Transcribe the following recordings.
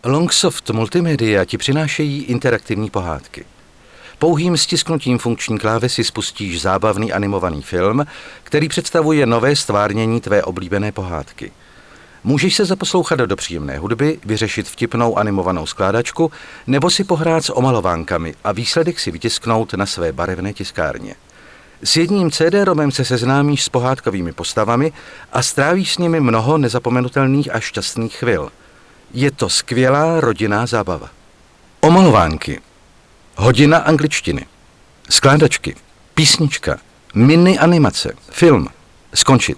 Longsoft Multimedia ti přinášejí interaktivní pohádky. Pouhým stisknutím funkční klávesy spustíš zábavný animovaný film, který představuje nové stvárnění tvé oblíbené pohádky. Můžeš se zaposlouchat do příjemné hudby, vyřešit vtipnou animovanou skládačku nebo si pohrát s omalovánkami a výsledek si vytisknout na své barevné tiskárně. S jedním CD-romem se seznámíš s pohádkovými postavami a strávíš s nimi mnoho nezapomenutelných a šťastných chvil. Je to skvělá rodinná zábava. Omalovánky, hodina angličtiny, skládačky, písnička, mini animace, film, skončit.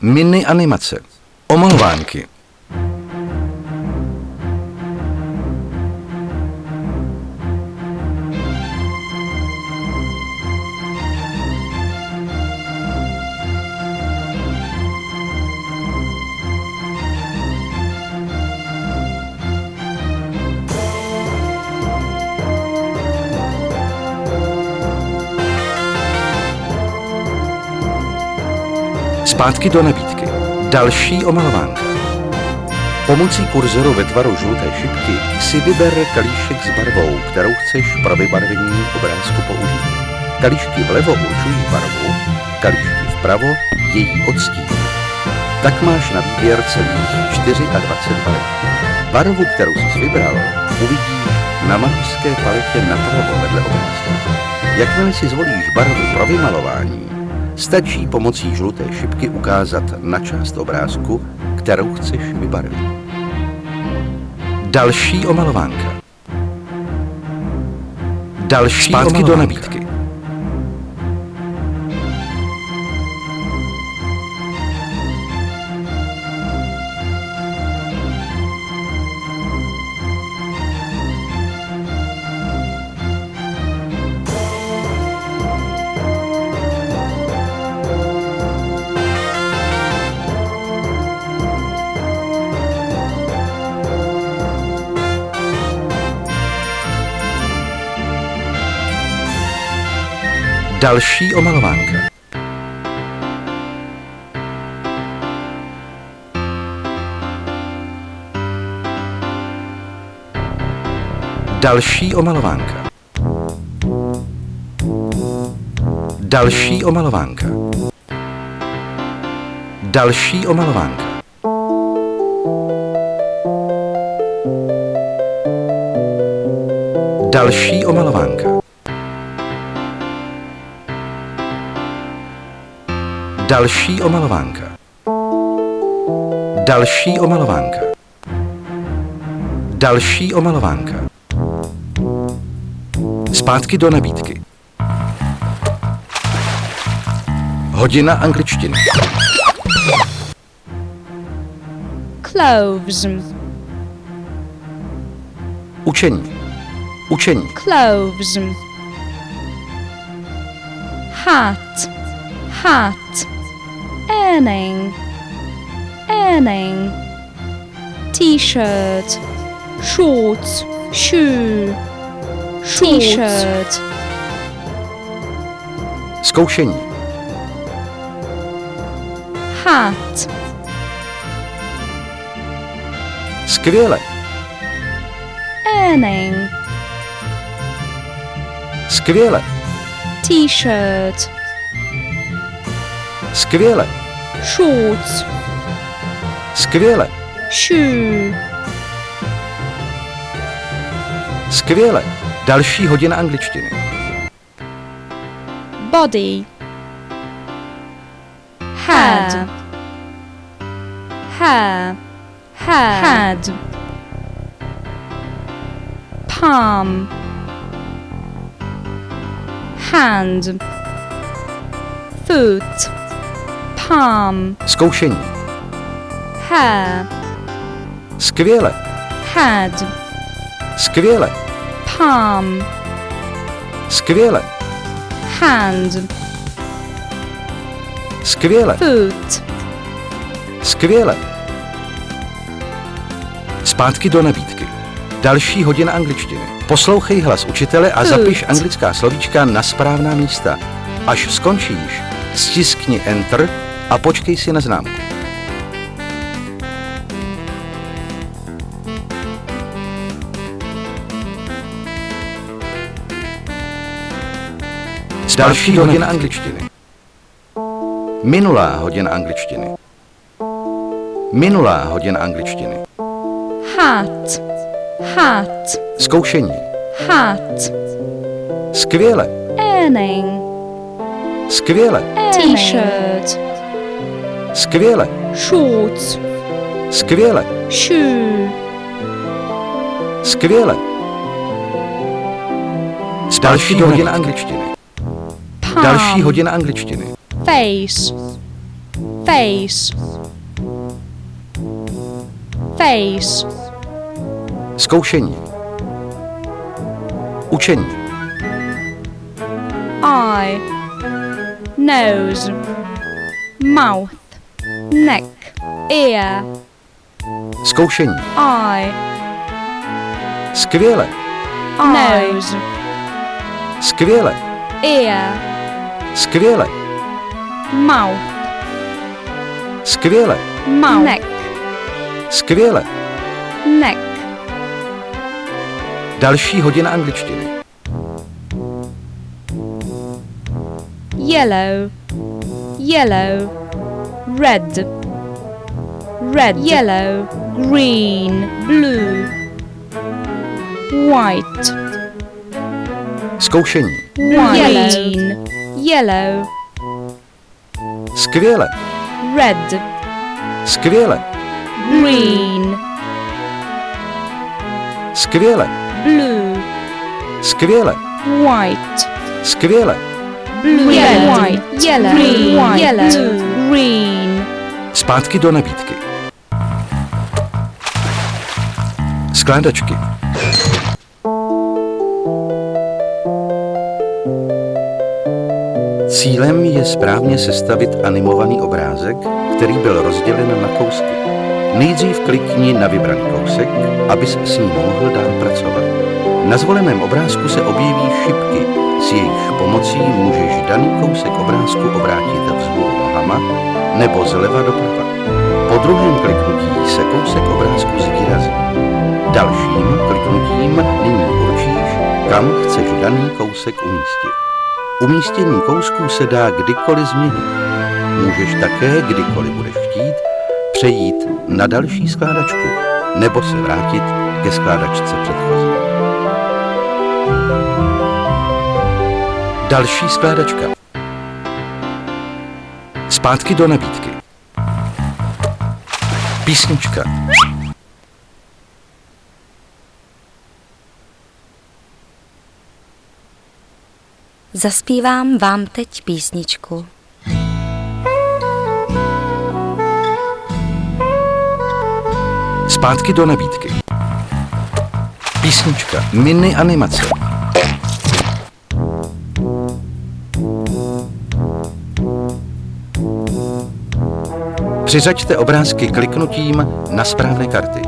Mini animace, omalovánky. Zpátky do nabídky. Další omalovánka. Pomocí kurzoru ve tvaru žluté šipky si vyber kalíšek s barvou, kterou chceš pro vybarvení obrázku použít. Kalíšky vlevo určují barvu, kalíšky vpravo její odstín. Tak máš na výběr celých 24 barev. Barvu, kterou jsi vybral, uvidíš na malířské paletě napravo vedle obrázku. Jakmile si zvolíš barvu pro vymalování, stačí pomocí žluté šipky ukázat na část obrázku, kterou chceš vybarvit. Další omalovánka. Další zpátky omalovánka. Do nabídky. Další omalovánka. Další omalovánka. Další omalovánka. Další omalovánka. Další omalovánka. Další omalovánka. Další omalovánka. Další omalovánka. Zpátky do nabídky. Hodina angličtiny. Clothes. Učení. Učení. Clothes. Hat. Hat. Earning. Earning. T-shirt. Shorts. Shoe. T-shirt. Zkoušení. Hat. Skvěle. Earning. Skvěle. T-shirt. Skvěle. Shorts. Skvěle. Shoe. Skvěle. Další hodina angličtiny. Body. Had. Hair. Hair. Had. Palm. Hand. Foot. Palm. Zkoušení. Hair. Skvěle. Had. Skvěle. Palm. Skvěle. Hand. Skvěle. Foot. Skvěle. Zpátky do nabídky. Další hodina angličtiny. Poslouchej hlas učitele a Food. zapiš anglická slovíčka na správná místa. Až skončíš, stiskni Enter a počkej si na známku. Další hodina angličtiny. Minulá hodina angličtiny. Minulá hodina angličtiny. Hat. Hat. Zkoušení. Hat. Skvěle. Earning. Skvěle. T-shirt. Skvěle. Shorts. Skvěle. Shoe. Skvěle. Další hodina angličtiny. Další Palm. hodina angličtiny. Face. Face. Face. Zkoušení. Učení. Eye. Nose. Mouth. Neck. Ear. Zkoušení. Eye. Skvěle. Nose. Skvěle. Ear. Skvěle. Mouth. Skvěle. Mouth. Neck. Skvěle. Neck. Další hodina angličtiny. Yellow. Yellow. Red. Red. Yellow. Green. Blue. White. Zkoušení. Green. Yellow. Skvěle. Red. Skvěle. Green. Skvěle. Blue. Skvěle. White. Skvěle. Blue. Yellow. White. Yellow. Green. White. Yellow. Green. Zpátky do nabídky. Skládačky. Cílem je správně sestavit animovaný obrázek, který byl rozdělen na kousky. Nejdřív klikni na vybraný kousek, abys s ním mohl dál pracovat. Na zvoleném obrázku se objeví šipky, s jejichž pomocí můžeš daný kousek obrázku obrátit vzhůru nohama nebo zleva doprava. Po druhém kliknutí se kousek obrázku zvýrazí. Dalším kliknutím nyní určíš, kam chceš daný kousek umístit. Umístění kousků se dá kdykoliv změnit. Můžeš také, kdykoliv budeš chtít, přejít na další skládačku nebo se vrátit ke skládačce předchozí. Další skládačka. Zpátky do nabídky. Písnička. Zaspívám vám teď písničku. Zpátky do nabídky. Písnička. Mini animace. Přiřaďte obrázky kliknutím na správné karty.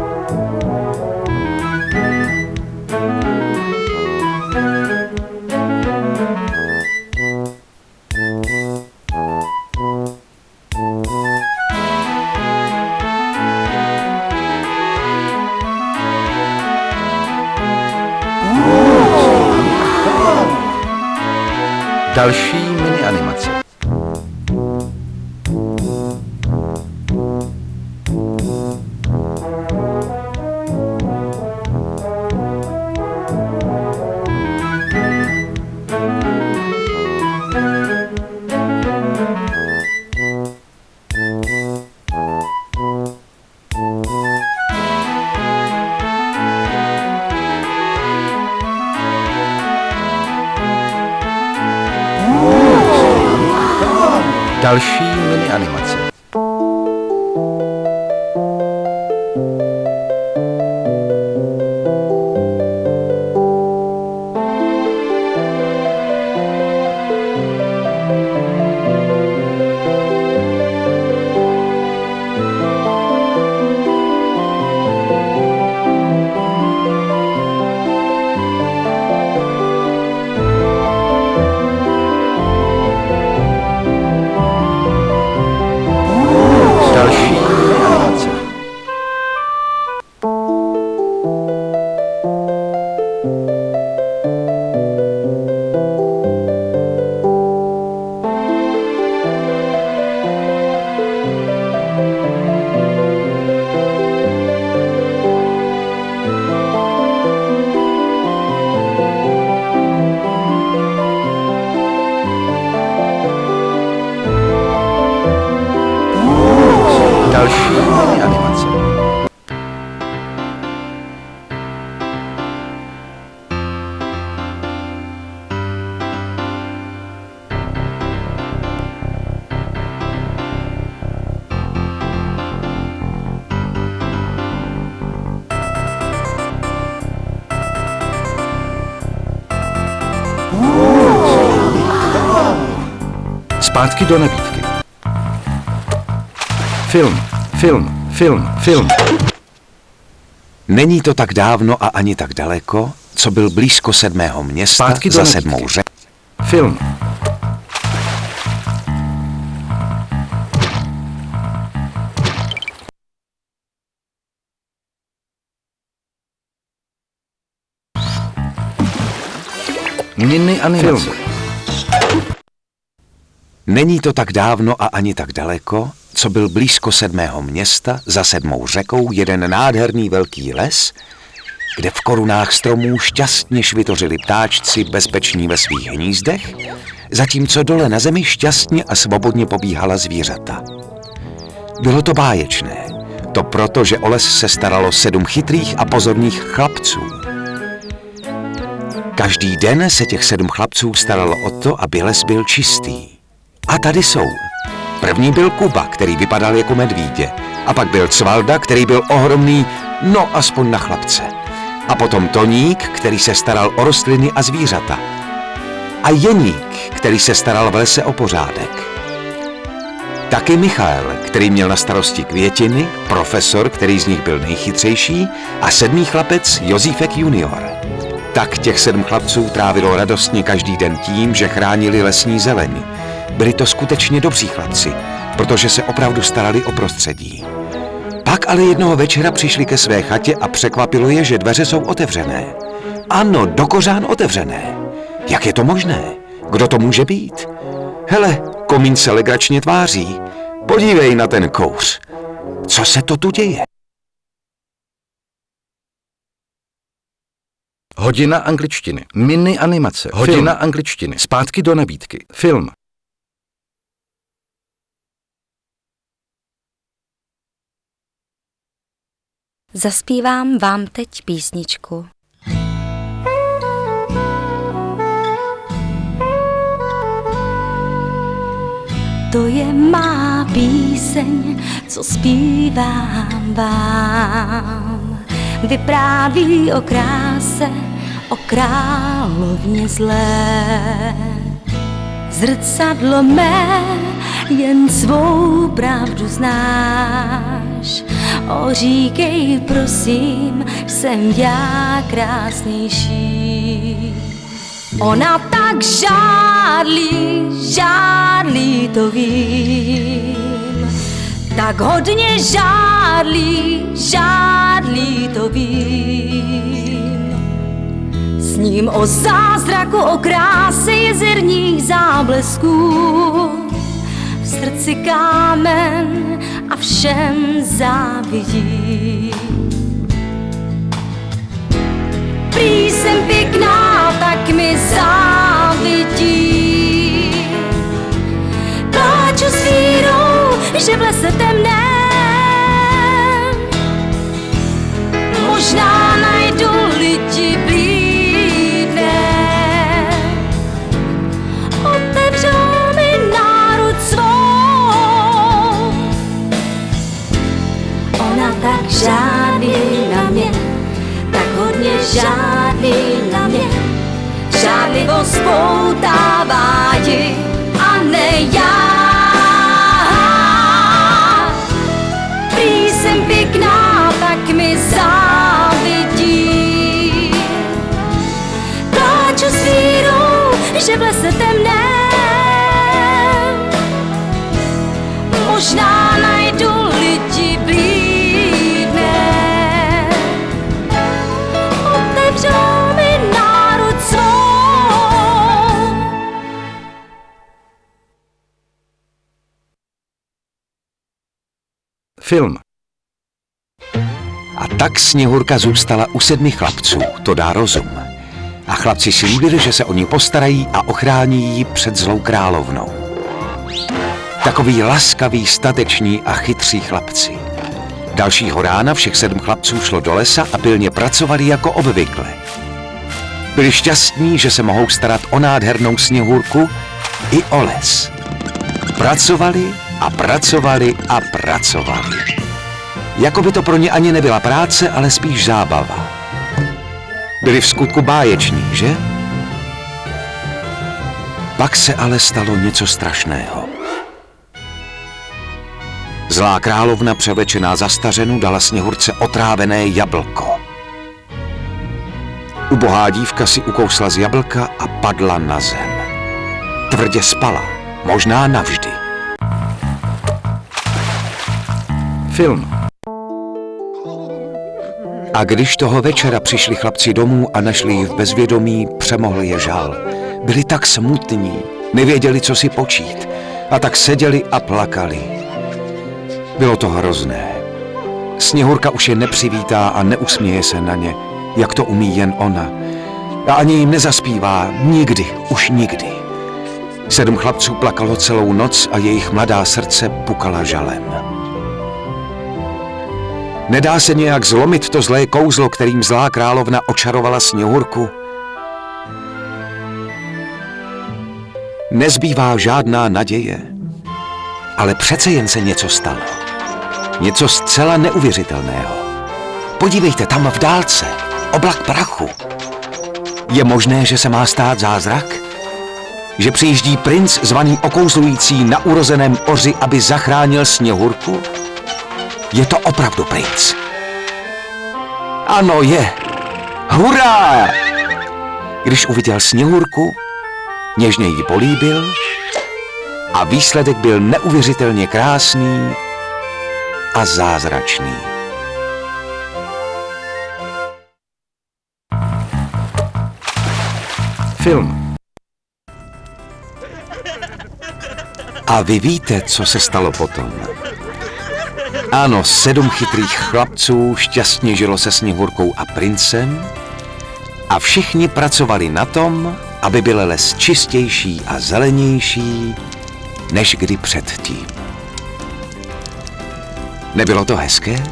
Další mini animace. Další mini animace. Zpátky do nabídky. Film. Není to tak dávno a ani tak daleko, co byl blízko 7. města Zpátky do za nabídky. 7. řekou. Film. Mini animace. Není to tak dávno a ani tak daleko, co byl blízko 7. města za 7. řekou jeden nádherný velký les, kde v korunách stromů šťastně švitořili ptáčci bezpeční ve svých hnízdech, zatímco dole na zemi šťastně a svobodně pobíhala zvířata. Bylo to báječné. To proto, že o les se staralo 7 chytrých a pozorných chlapců. Každý den se těch 7 chlapců staralo o to, aby les byl čistý. A tady jsou. První byl Kuba, který vypadal jako medvídě. A pak byl Cvalda, který byl ohromný, no aspoň na chlapce. A potom Toník, který se staral o rostliny a zvířata. A Jeník, který se staral v lese o pořádek. Taky Michael, který měl na starosti květiny, profesor, který z nich byl nejchytřejší, a 7. chlapec Josífek junior. Tak těch 7 chlapců trávilo radostně každý den tím, že chránili lesní zeleň. Byli to skutečně dobří chlapci, protože se opravdu starali o prostředí. Pak ale jednoho večera přišli ke své chatě a překvapilo je, že dveře jsou otevřené. Ano, do kořán otevřené. Jak je to možné? Kdo to může být? Hele, komín se legračně tváří. Podívej na ten kouř. Co se to tu děje? Hodina angličtiny. Mini animace. Hodina angličtiny. Zpátky do nabídky. Film. Zaspívám vám teď písničku. To je má píseň, co zpívám vám. Vypráví o kráse, o královně zlé. Zrcadlo mé, jen svou pravdu znáš. Říkej prosím, jsem já krásnější. Ona tak žádlí, to vím. Tak hodně žádlí, to vím. S ním o zázraku, o krásě jezerních záblesků. V srdci kámen a všem závidí. Prý jsem pěkná, tak mi závidí. Pláču s vírou, že v lese temném možná najdu lidi blídné. Otevřou mi náruč svou. Ona tak žádný na mě, tak hodně žádný na mě. Žádlivost poutává ji a ne já. Prý jsem pěkná, tak mi závidí. Pláču s vírou, že v lese temném možná najdu lidi blídné. Otevřou mi náruč svou. Film. A tak Sněhurka zůstala u 7 chlapců, to dá rozum. A chlapci si líbili, že se o ní postarají a ochrání ji před zlou královnou. Takoví laskaví, stateční a chytří chlapci. Dalšího rána všech 7 chlapců šlo do lesa a pilně pracovali jako obvykle. Byli šťastní, že se mohou starat o nádhernou Sněhurku i o les. Pracovali a pracovali a pracovali. Jako by to pro ně ani nebyla práce, ale spíš zábava. Byli v skutku báječní, že? Pak se ale stalo něco strašného. Zlá královna převlečená za stařenu dala Sněhurce otrávené jablko. Ubohá dívka si ukousla z jablka a padla na zem. Tvrdě spala, možná navždy. Film. A když toho večera přišli chlapci domů a našli ji v bezvědomí, přemohl je žal. Byli tak smutní, nevěděli, co si počít, a tak seděli a plakali. Bylo to hrozné. Sněhurka už je nepřivítá a neusměje se na ně, jak to umí jen ona. A ani jim nezaspívá, nikdy, už nikdy. 7 chlapců plakalo celou noc a jejich mladá srdce pukala žalem. Nedá se nějak zlomit to zlé kouzlo, kterým zlá královna očarovala Sněhurku? Nezbývá žádná naděje, ale přece jen se něco stalo. Něco zcela neuvěřitelného. Podívejte, tam v dálce, oblak prachu. Je možné, že se má stát zázrak? Že přijíždí princ zvaný Okouzlující na urozeném oři, aby zachránil Sněhurku? Je to opravdu princ. Ano, je. Hurá! Když uviděl Sněhurku, něžně ji políbil a výsledek byl neuvěřitelně krásný a zázračný. Film. A vy víte, co se stalo potom. Ano, 7 chytrých chlapců šťastně žilo se Sněhurkou a princem a všichni pracovali na tom, aby byl les čistější a zelenější, než kdy předtím. Nebylo to hezké?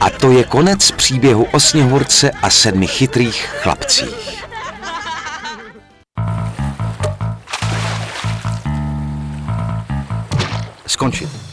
A to je konec příběhu o Sněhurce a 7 chytrých chlapcích. Skončit.